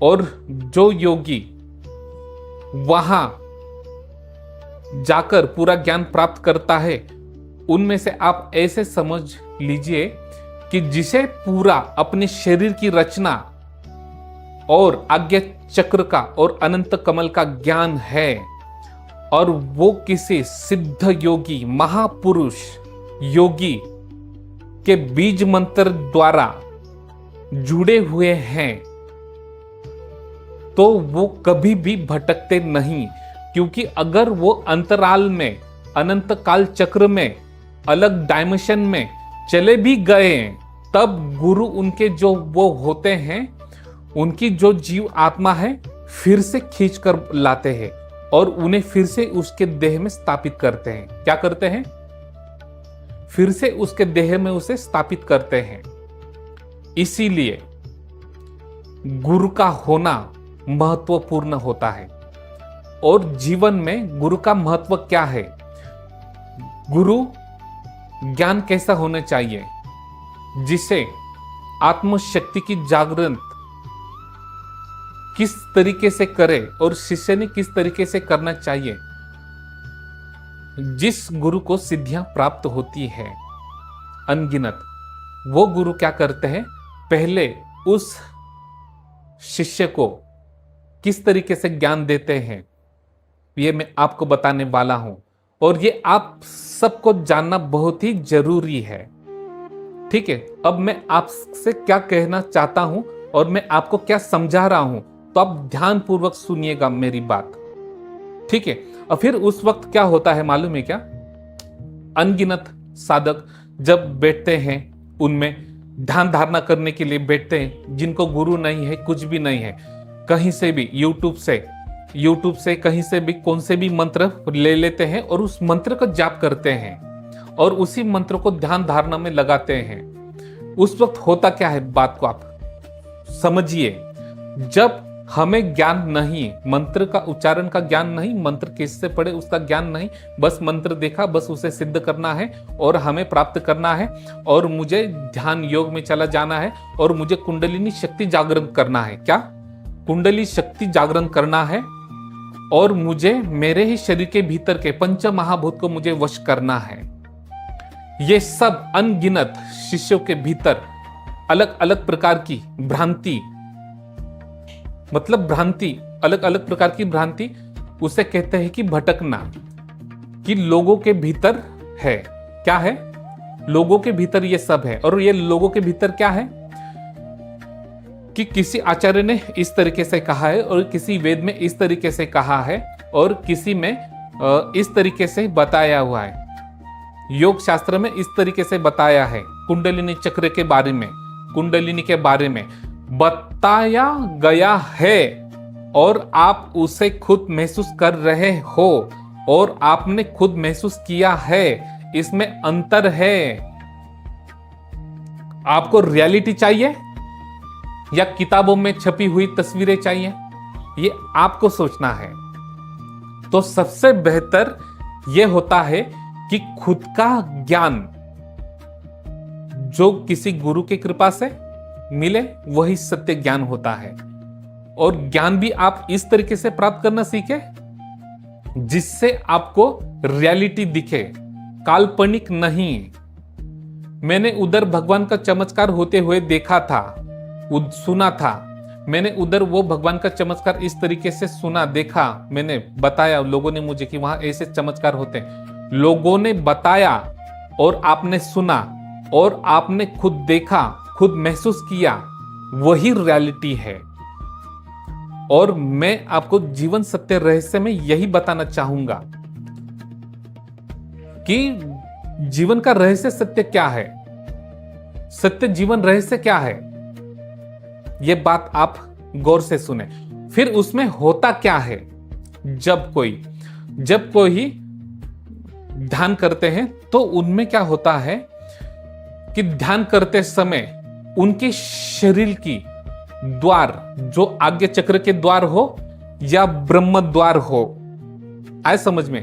और जो योगी वहां जाकर पूरा ज्ञान प्राप्त करता है, उनमें से आप ऐसे समझ लीजिए कि जिसे पूरा अपने शरीर की रचना और आज्ञा चक्र का और अनंत कमल का ज्ञान है, और वो किसी सिद्ध योगी महापुरुष योगी के बीज मंत्र द्वारा जुड़े हुए हैं, तो वो कभी भी भटकते नहीं। क्योंकि अगर वो अंतराल में, अनंत काल चक्र में, अलग डायमेंशन में चले भी गए, तब गुरु उनके जो वो होते हैं, उनकी जो जीव आत्मा है, फिर से खींच कर लाते हैं और उन्हें फिर से उसके देह में स्थापित करते हैं। क्या करते हैं? फिर से उसके देह में उसे स्थापित करते हैं। इसीलिए गुरु का होना महत्वपूर्ण होता है। और जीवन में गुरु का महत्व क्या है? गुरु ज्ञान कैसा होना चाहिए जिसे आत्मशक्ति की जागरण किस तरीके से करे और शिष्य ने किस तरीके से करना चाहिए। जिस गुरु को सिद्धियां प्राप्त होती है अनगिनत, वो गुरु क्या करते हैं? पहले उस शिष्य को किस तरीके से ज्ञान देते हैं, ये मैं आपको बताने वाला हूं। और ये आप सबको जानना बहुत ही जरूरी है। ठीक है, अब मैं आपसे क्या कहना चाहता हूं और मैं आपको क्या समझा रहा हूं, तो आप ध्यान पूर्वक सुनिएगा मेरी बात। ठीक है, और फिर उस वक्त क्या होता है मालूम है क्या? अनगिनत साधक जब बैठते हैं, उनमें ध्यान धारणा करने के लिए बैठते हैं, जिनको गुरु नहीं है, कुछ भी नहीं है, कहीं से भी यूट्यूब से कहीं से भी कौन से भी मंत्र ले लेते हैं और उस मंत्र का जाप करते हैं और उसी मंत्र को ध्यान धारणा में लगाते हैं। उस वक्त होता क्या है, बात को आप समझिए। जब हमें ज्ञान नहीं, मंत्र का उच्चारण का ज्ञान नहीं, मंत्र किससे पढ़े उसका ज्ञान नहीं, बस मंत्र देखा, बस उसे सिद्ध करना है और हमें प्राप्त करना है और मुझे ध्यान योग में चला जाना है और मुझे कुंडलिनी शक्ति जागरण करना है। क्या? कुंडली शक्ति जागरण करना है और मुझे मेरे ही शरीर के भीतर के पंच महाभूत को मुझे वश करना है। ये सब अनगिनत शिष्यों के भीतर अलग अलग प्रकार की भ्रांति, मतलब भ्रांति, अलग अलग प्रकार की भ्रांति, उसे कहते हैं कि भटकना, कि लोगों के भीतर है। क्या है? लोगों के भीतर ये सब है। और ये लोगों के भीतर क्या है कि किसी आचार्य ने इस तरीके से कहा है और किसी वेद में इस तरीके से कहा है और किसी में इस तरीके से बताया हुआ है, योग शास्त्र में इस तरीके से बताया है, कुंडलिनी चक्र के बारे में, कुंडलिनी के बारे में बताया गया है और आप उसे खुद महसूस कर रहे हो और आपने खुद महसूस किया है। इसमें अंतर है। आपको रियलिटी चाहिए या किताबों में छपी हुई तस्वीरें चाहिए, ये आपको सोचना है। तो सबसे बेहतर यह होता है कि खुद का ज्ञान जो किसी गुरु की कृपा से मिले, वही सत्य ज्ञान होता है। और ज्ञान भी आप इस तरीके से प्राप्त करना सीखे जिससे आपको रियलिटी दिखे, काल्पनिक नहीं। मैंने उधर भगवान का चमत्कार होते हुए देखा था, सुना था। मैंने उधर वो भगवान का चमत्कार इस तरीके से सुना, देखा, मैंने बताया, लोगों ने मुझे कि वहां ऐसे चमत्कार होते हैं। लोगों ने बताया और आपने सुना और आपने खुद देखा, खुद महसूस किया, वही रियलिटी है। और मैं आपको जीवन सत्य रहस्य में यही बताना चाहूंगा कि जीवन का रहस्य सत्य क्या है, सत्य जीवन रहस्य क्या है। यह बात आप गौर से सुने। फिर उसमें होता क्या है, जब कोई ध्यान करते हैं तो उनमें क्या होता है कि ध्यान करते समय उनके शरीर की द्वार, जो आज्ञा चक्र के द्वार हो या ब्रह्म द्वार हो, आए समझ में,